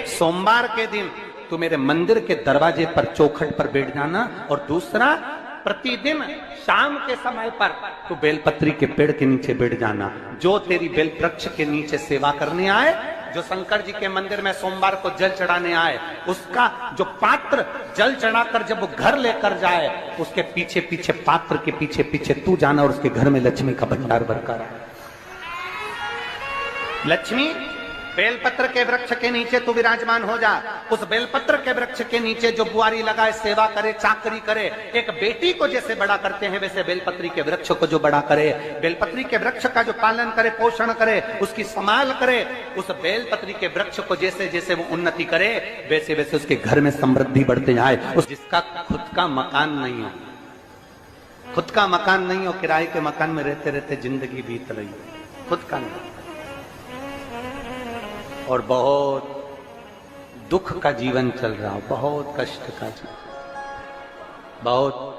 सोमवार के दिन तू मेरे मंदिर के दरवाजे पर चौखट पर बैठ जाना, और दूसरा प्रतिदिन शाम के समय पर तू बेलपत्री के पेड़ के नीचे बैठ जाना। जो तेरी बेल वृक्ष के नीचे सेवा करने आए, जो शंकर जी के मंदिर में सोमवार को जल चढ़ाने आए, उसका जो पात्र जल चढ़ाकर जब वो घर लेकर जाए, उसके पीछे पीछे पात्र के पीछे पीछे तू जाना, और उसके घर में लक्ष्मी का भंडार भरकर आए। लक्ष्मी बेलपत्र के वृक्ष के नीचे तू विराजमान हो जा। उस बेलपत्र के वृक्ष के नीचे जो बुआरी लगाए, सेवा करे, चाकरी करे, एक बेटी को जैसे बड़ा करते हैं वैसे बेलपत्री के वृक्ष को जो बड़ा करे, बेलपत्री के वृक्ष का जो पालन करे, पोषण करे, उसकी संभाल करे, उस बेलपत्री के वृक्ष को जैसे जैसे वो उन्नति करे, वैसे वैसे उसके घर में समृद्धि बढ़ते जाए। उस जिसका खुद का मकान नहीं हो, खुद का मकान नहीं हो, किराए के मकान में रहते रहते जिंदगी बीत रही हो, खुद का नहीं, और बहुत दुख का जीवन चल रहा हो, बहुत कष्ट का जीवन, बहुत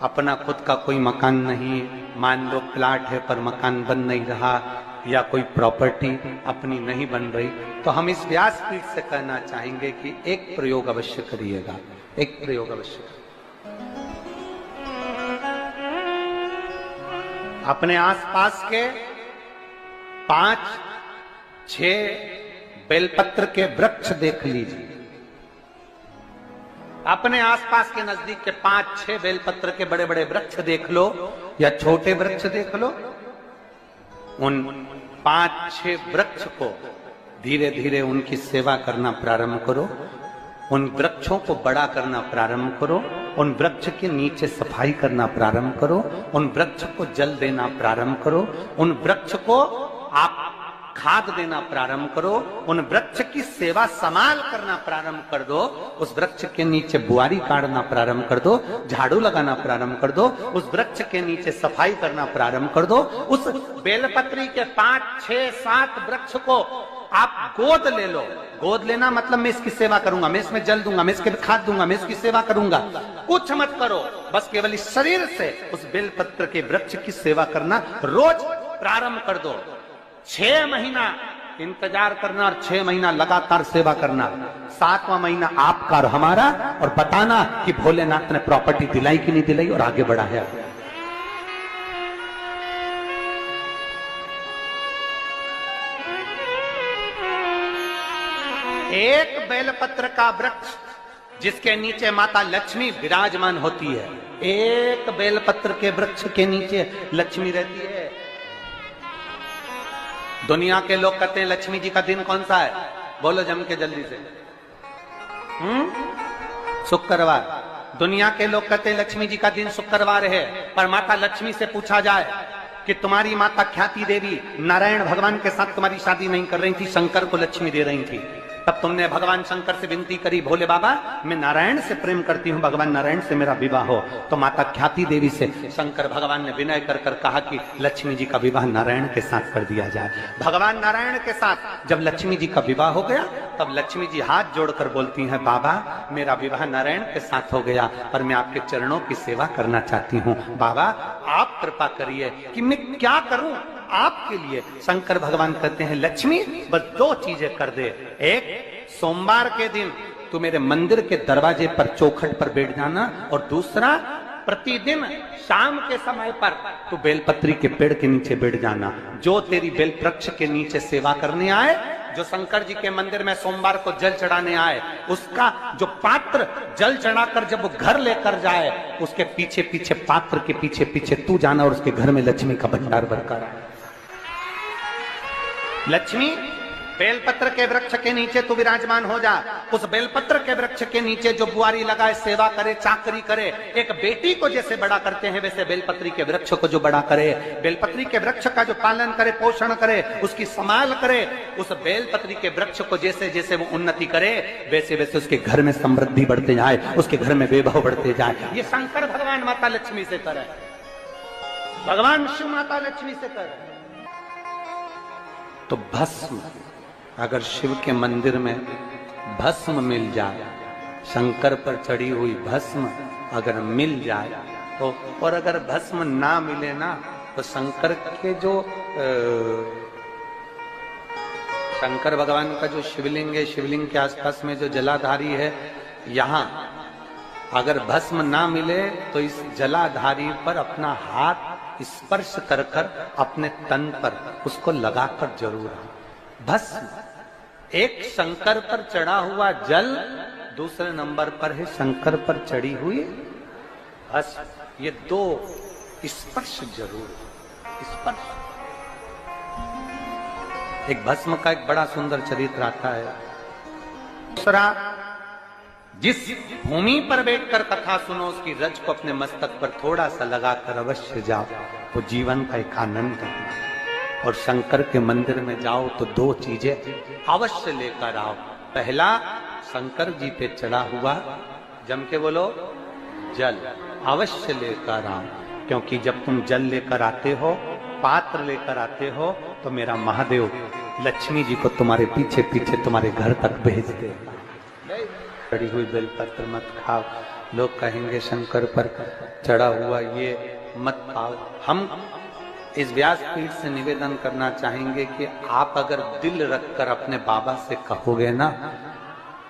अपना खुद का कोई मकान नहीं, मान लो प्लाट है पर मकान बन नहीं रहा, या कोई प्रॉपर्टी अपनी नहीं बन रही, तो हम इस व्यासपीठ से कहना चाहेंगे कि एक प्रयोग अवश्य करिएगा, एक प्रयोग अवश्य। अपने आसपास के 5-6 बेलपत्र के वृक्ष देख लीजिए। अपने आसपास के नजदीक के 5-6 बेलपत्र के बड़े बड़े वृक्ष देख लो, या छोटे वृक्ष देख लो। उन 5-6 वृक्ष को धीरे धीरे उनकी सेवा करना प्रारंभ करो, उन वृक्षों को बड़ा करना प्रारंभ करो, उन वृक्ष के नीचे सफाई करना प्रारंभ करो, उन वृक्ष को जल देना प्रारंभ करो, उन वृक्ष को आप खाद देना प्रारंभ करो, उन वृक्ष की सेवा संभाल करना प्रारंभ कर दो, उस वृक्ष के नीचे बुआरी काटना प्रारंभ कर दो, झाड़ू लगाना प्रारंभ कर दो, उस वृक्ष के नीचे सफाई करना प्रारंभ कर दो। उस बेलपत्री के 5-6-7 वृक्ष को आप गोद ले लो। गोद लेना मतलब मैं इसकी सेवा करूंगा, मैं इसमें जल दूंगा, मैं इसके खाद दूंगा, मैं इसकी सेवा करूंगा, कुछ मत करो, बस केवल इस शरीर से उस बेलपत्र के वृक्ष की सेवा करना रोज प्रारंभ कर दो। 6 महीना इंतजार करना और 6 महीना लगातार सेवा करना, 7वां महीना आपका और हमारा, और बताना कि भोलेनाथ ने प्रॉपर्टी दिलाई कि नहीं दिलाई और आगे बढ़ा है। एक बेलपत्र का वृक्ष जिसके नीचे माता लक्ष्मी विराजमान होती है, एक बेलपत्र के वृक्ष के नीचे लक्ष्मी रहती है। दुनिया के लोग कहते हैं लक्ष्मी जी का दिन कौन सा है, बोलो जम के जल्दी से। शुक्रवार। दुनिया के लोग कहते हैं लक्ष्मी जी का दिन शुक्रवार है, पर माता लक्ष्मी से पूछा जाए कि तुम्हारी माता ख्याति देवी नारायण भगवान के साथ तुम्हारी शादी नहीं कर रही थी, शंकर को लक्ष्मी दे रही थी, तब तुमने भगवान शंकर से विनती करी, भोले बाबा मैं नारायण से प्रेम करती हूँ, भगवान नारायण से मेरा विवाह हो। तो माता ख्याति देवी से शंकर भगवान ने विनय कर कर कहा कि लक्ष्मी जी का विवाह नारायण के साथ कर दिया जाए। भगवान नारायण के साथ जब लक्ष्मी जी का विवाह हो गया, तब लक्ष्मी जी हाथ जोड़कर बोलती हैं, बाबा मेरा विवाह नारायण के साथ हो गया, पर मैं आपके चरणों की सेवा करना चाहती हूँ, बाबा आप कृपा करिए कि मैं क्या करूं आपके लिए। शंकर भगवान कहते हैं लक्ष्मी बस 2 चीजें कर दे, एक सोमवार के दिन तू मेरे मंदिर के दरवाजे पर चौखट पर बैठ जाना, और दूसरा प्रतिदिन शाम के समय पर तू बेलपत्री के पेड़ के नीचे बैठ जाना। जो तेरी बेल वृक्ष के नीचे सेवा करने आए, जो शंकर जी के मंदिर में सोमवार को जल चढ़ाने आए, उसका जो पात्र जल चढ़ाकर जब वो घर लेकर जाए, उसके पीछे पीछे पात्र के पीछे पीछे तू जाना, और उसके घर में लक्ष्मी का भंडार भरकर आए। लक्ष्मी बेलपत्र के वृक्ष के नीचे तू विराजमान हो जा। उस बेलपत्र के वृक्ष के नीचे जो बुआरी लगाए, सेवा करे, चाकरी करे, एक बेटी को जैसे बड़ा करते हैं वैसे बेलपत्री के वृक्ष को जो बड़ा करे, बेलपत्री के वृक्ष का जो पालन करे, पोषण करे, उसकी संभाल करे, उस बेलपत्री के वृक्ष को जैसे जैसे वो उन्नति करे, वैसे वैसे उसके घर में समृद्धि बढ़ते जाए, उसके घर में वैभव बढ़ते जाए। ये शंकर भगवान माता लक्ष्मी से करे, भगवान शिव माता लक्ष्मी से करे। तो भस्म, अगर शिव के मंदिर में भस्म मिल जाए, शंकर पर चढ़ी हुई भस्म अगर मिल जाए तो, और अगर भस्म ना मिले ना, तो शंकर के जो शंकर भगवान का जो शिवलिंग है, शिवलिंग के आसपास में जो जलाधारी है, यहाँ अगर भस्म ना मिले तो इस जलाधारी पर अपना हाथ स्पर्श कर कर अपने तन पर उसको लगाकर जरूर आओ। भस्म, एक शंकर पर चढ़ा हुआ जल, दूसरे नंबर पर है शंकर पर चढ़ी हुई भस्म। ये दो स्पर्श जरूर, स्पर्श। एक भस्म का एक बड़ा सुंदर चरित्र आता है। दूसरा, जिस भूमि पर बैठकर कथा सुनो उसकी रज को अपने मस्तक पर थोड़ा सा लगाकर अवश्य जाओ, वो जीवन का एक आनंद है। और शंकर के मंदिर में जाओ तो दो चीजें अवश्य लेकर आओ। पहला, शंकर जी पे चढ़ा हुआ, जम के बोलो, जल अवश्य लेकर आओ। क्योंकि जब तुम जल लेकर आते हो, पात्र लेकर आते हो, तो मेरा महादेव लक्ष्मी जी को तुम्हारे पीछे पीछे तुम्हारे घर तक भेज देगा। चढ़ी हुई बेलपत्र मत खाओ, लोग कहेंगे शंकर पर चढ़ा हुआ ये मत खाओ। हम इस व्यासपीठ से निवेदन करना चाहेंगे कि आप अगर दिल रखकर अपने बाबा से कहोगे ना,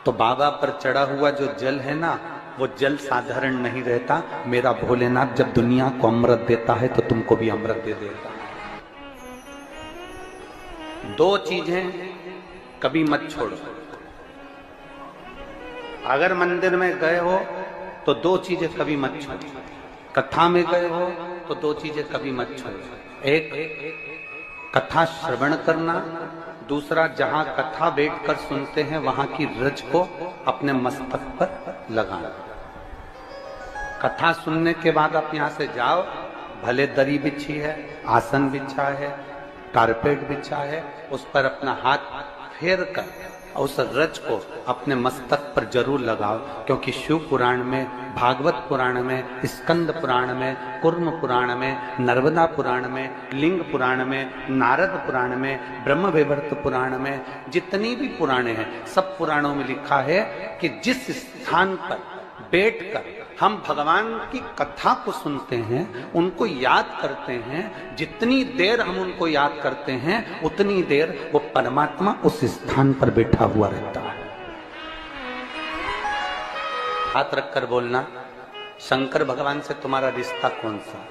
तो बाबा पर चढ़ा हुआ जो जल है ना, वो जल साधारण नहीं रहता। मेरा भोलेनाथ जब दुनिया को अमृत देता है तो तुमको भी अमृत दे देता है। दो चीजें कभी मत छोड़ो। अगर मंदिर में गए हो तो दो चीजें कभी मत छोड़ो। कथा में गए हो तो दो चीजें कभी मत छोड़ो। एक, कथा श्रवण करना। दूसरा, जहां कथा बैठकर सुनते हैं वहां की रज को अपने मस्तक पर लगाना। कथा सुनने के बाद आप यहां से जाओ, भले दरी बिछी है, आसन बिछा है, कारपेट बिछा है, उस पर अपना हाथ फेर कर उस रज को अपने मस्तक पर जरूर लगाओ। क्योंकि शिव पुराण में, भागवत पुराण में, स्कंद पुराण में, कुर्म पुराण में, नर्मदा पुराण में, लिंग पुराण में, नारद पुराण में, ब्रह्म वैवर्त पुराण में, जितनी भी पुराणे हैं, सब पुराणों में लिखा है कि जिस स्थान पर बैठकर हम भगवान की कथा को सुनते हैं, उनको याद करते हैं, जितनी देर हम उनको याद करते हैं उतनी देर वो परमात्मा उस स्थान पर बैठा हुआ रहता है। हाथ रखकर बोलना, शंकर भगवान से तुम्हारा रिश्ता कौन सा?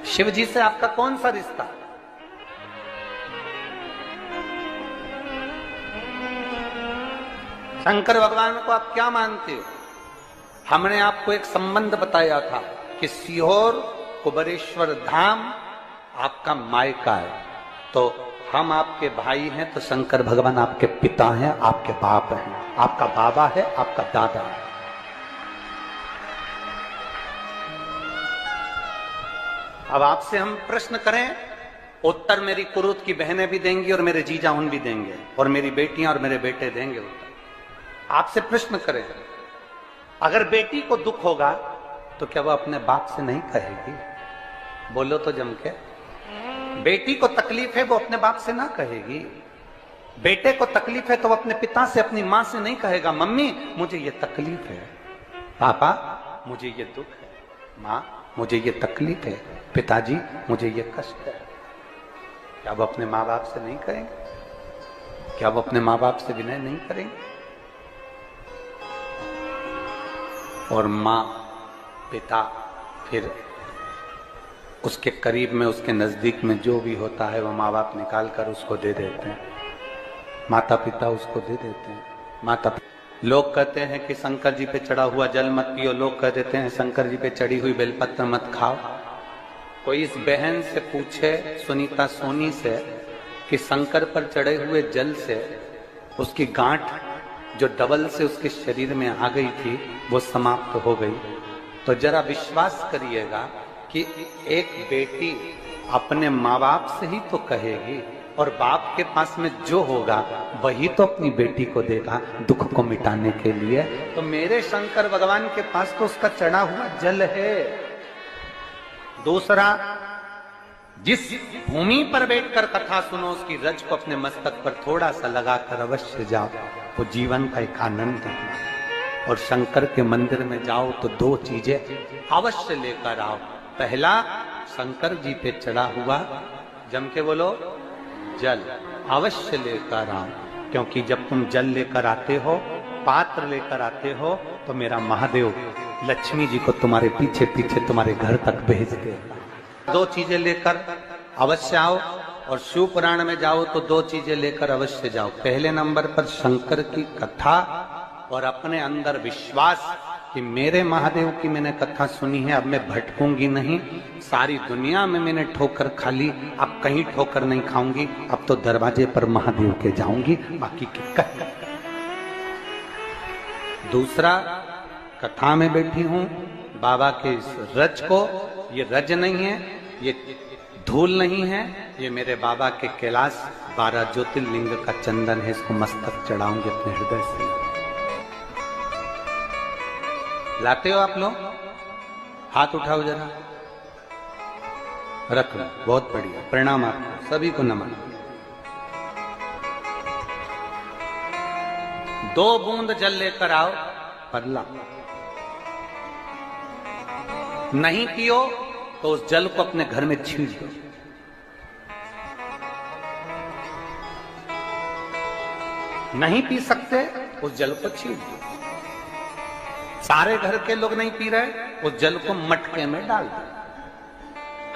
शिव जी से आपका कौन सा रिश्ता? शंकर भगवान को आप क्या मानते हो? हमने आपको एक संबंध बताया था कि सीहोर कुबेरेश्वर धाम आपका मायका है, तो हम आपके भाई हैं, तो शंकर भगवान आपके पिता हैं, आपके बाप हैं, आपका बाबा है, आपका दादा है। अब आपसे हम प्रश्न करें, उत्तर मेरी कुरुत की बहनें भी देंगी और मेरे जीजा उन भी देंगे और मेरी बेटियां और मेरे बेटे देंगे उत्तर। आपसे प्रश्न करें, अगर बेटी को दुख होगा तो क्या वो अपने बाप से नहीं कहेगी? बोलो तो जम के। बेटी को तकलीफ है, वो अपने बाप से ना कहेगी। बेटे को तकलीफ है तो वो अपने पिता से, अपनी मां से नहीं कहेगा, मम्मी मुझे ये तकलीफ है, पापा मुझे ये दुख है, मां मुझे ये तकलीफ है, पिताजी मुझे ये कष्ट है। क्या वो अपने माँ बाप से नहीं कहेंगे? क्या वो अपने माँ बाप से विनय नहीं करेंगे? और माँ, पिता, फिर उसके करीब में, उसके नजदीक में जो भी होता है वो माँ बाप निकाल कर उसको दे देते हैं, माता पिता उसको दे देते हैं। माता लोग कहते हैं कि शंकर जी पे चढ़ा हुआ जल मत पियो, लोग कह देते हैं शंकर जी पे चढ़ी हुई बेलपत्र मत खाओ। कोई इस बहन से पूछे, सुनीता सोनी से, कि शंकर पर चढ़े हुए जल से उसकी गांठ जो डबल से उसके शरीर में आ गई थी वो समाप्त हो गई, तो जरा विश्वास करिएगा कि एक बेटी अपने माँ बाप से ही तो कहेगी, और बाप के पास में जो होगा वही तो अपनी बेटी को देगा दुख को मिटाने के लिए। तो मेरे शंकर भगवान के पास तो उसका चढ़ा हुआ जल है। दूसरा, जिस भूमि पर बैठकर कथा सुनो उसकी रज को अपने मस्तक पर थोड़ा सा लगाकर अवश्य जाओ, वो जीवन का एक आनंद है। और शंकर के मंदिर में जाओ तो दो चीजें अवश्य लेकर आओ। पहला, शंकर जी पे चढ़ा हुआ जम के बोलो, जल अवश्य लेकर आओ, क्योंकि जब तुम जल लेकर आते हो, पात्र लेकर आते हो, तो मेरा महादेव लक्ष्मी जी को तुम्हारे पीछे पीछे तुम्हारे घर तक भेज देगा। दो चीजें लेकर अवश्य आओ, और शिव पुराण में जाओ तो दो चीजें लेकर अवश्य जाओ। पहले नंबर पर शंकर की कथा और अपने अंदर विश्वास कि मेरे महादेव की मैंने कथा सुनी है, अब मैं भटकूंगी नहीं। सारी दुनिया में मैंने ठोकर खा ली, अब कहीं ठोकर नहीं खाऊंगी, अब तो दरवाजे पर महादेव के जाऊंगी, बाकी के कह। दूसरा, कथा में बैठी हूं बाबा के इस रज को, ये रज नहीं है, ये धूल नहीं है, ये मेरे बाबा के कैलाश 12 ज्योतिर्लिंग का चंदन है, इसको मस्तक चढ़ाऊंगी अपने हृदय से। लाते हो आप लोग? हाथ उठाओ जरा, रख लो, बहुत बढ़िया, प्रणाम आपको सभी को, नमन। 2 बूंद जल लेकर आओ, पल्ला नहीं पियो तो उस जल को अपने घर में छींट दो। नहीं पी सकते, उस जल को छींट दो। सारे घर के लोग नहीं पी रहे, उस जल को मटके में डाल दो,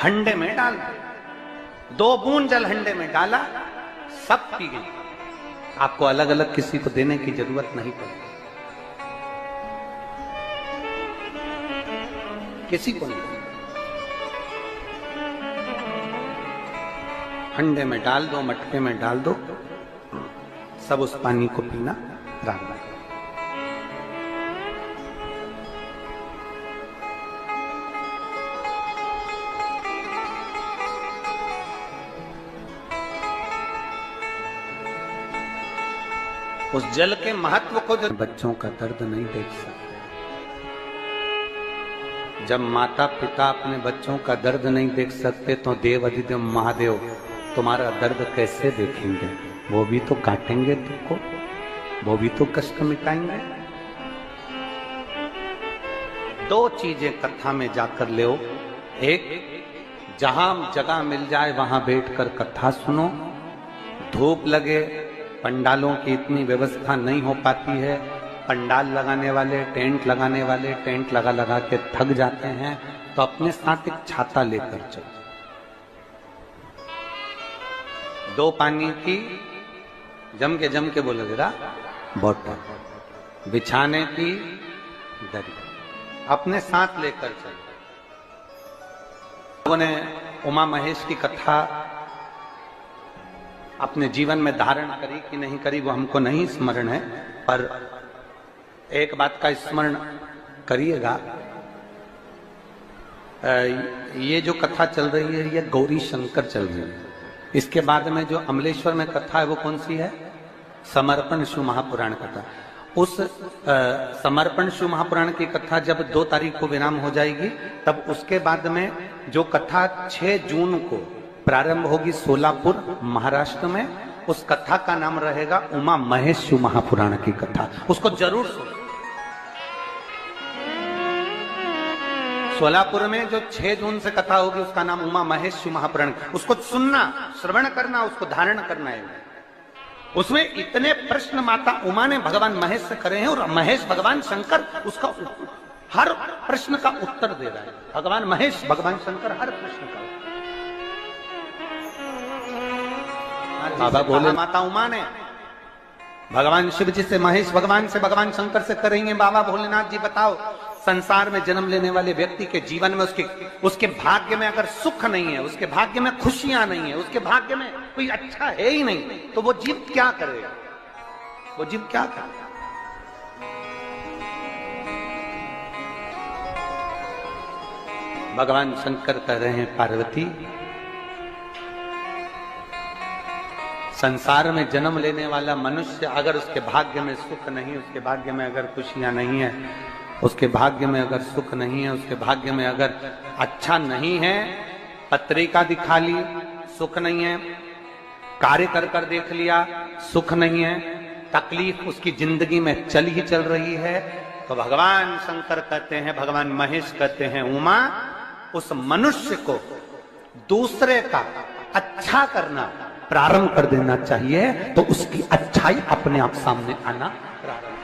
हंडे में डाल दो। 2 बूंद जल हंडे में डाला, सब पी गई। आपको अलग अलग किसी को देने की जरूरत नहीं पड़ती, किसी को नहीं। हंडे में डाल दो, मटके में डाल दो, सब उस पानी को पीना रात में। उस जल के महत्व को जो बच्चों का दर्द नहीं देख सकते, जब माता पिता अपने बच्चों का दर्द नहीं देख सकते, तो देव अधिदेव महादेव तुम्हारा दर्द कैसे देखेंगे? वो भी तो काटेंगे तुमको, वो भी तो कष्ट मिटाएंगे। 2 चीजें कथा में जाकर ले। एक, जहां जगह मिल जाए वहां बैठकर कथा सुनो। धूप लगे, पंडालों की इतनी व्यवस्था नहीं हो पाती है, पंडाल लगाने वाले, टेंट लगाने वाले टेंट लगा लगा के थक जाते हैं, तो अपने साथ एक छाता लेकर चलो। 2 पानी की जम के बोलो जरा, बोतल, बिछाने की दरी अपने साथ लेकर चलो। लोगों ने उमा महेश की कथा अपने जीवन में धारण करी कि नहीं करी वो हमको नहीं स्मरण है, पर एक बात का स्मरण करिएगा, ये जो कथा चल रही है ये गौरी शंकर चल रही है। इसके बाद में जो अमलेश्वर में कथा है वो कौन सी है? समर्पण शिव महापुराण कथा। उस समर्पण शिव महापुराण की कथा जब 2 तारीख को विराम हो जाएगी, तब उसके बाद में जो कथा 6 जून को प्रारंभ होगी सोलापुर महाराष्ट्र में, उस कथा का नाम रहेगा उमा महेश शिव महापुराण की कथा। उसको जरूर सुनो। सोलापुर में जो 6 जून से कथा होगी उसका नाम उमा महेश शिव महापुराण। उसको सुनना, श्रवण करना, उसको धारण करना है। उसमें इतने प्रश्न माता उमा ने भगवान महेश से करे हैं, और महेश भगवान शंकर उसका हर प्रश्न का उत्तर दे रहा है। भगवान महेश भगवान शंकर हर प्रश्न का। बाबा बोले माता उमा ने भगवान शिव जी से, महेश भगवान से, भगवान शंकर से करेंगे, बाबा भोलेनाथ जी बताओ, संसार में जन्म लेने वाले व्यक्ति के जीवन में उसके भाग्य में अगर सुख नहीं है, उसके भाग्य में खुशियां नहीं है, उसके भाग्य में कोई अच्छा है ही नहीं, तो वो जीव क्या करेगा? वो जीव क्या करेगा? भगवान शंकर कह रहे हैं, पार्वती, संसार में जन्म लेने वाला मनुष्य अगर उसके भाग्य में सुख नहीं, उसके भाग्य में अगर खुशियां नहीं है, उसके भाग्य में अगर सुख नहीं है, उसके भाग्य में अगर अच्छा नहीं है, पत्रिका दिखा ली सुख नहीं है, कार्य कर कर देख लिया सुख नहीं है, तकलीफ उसकी जिंदगी में चल ही चल रही है, तो भगवान शंकर कहते हैं, भगवान महेश कहते हैं, उमा, उस मनुष्य को दूसरे का अच्छा करना प्रारंभ कर देना चाहिए, तो उसकी अच्छाई अपने आप सामने आना प्रारंभ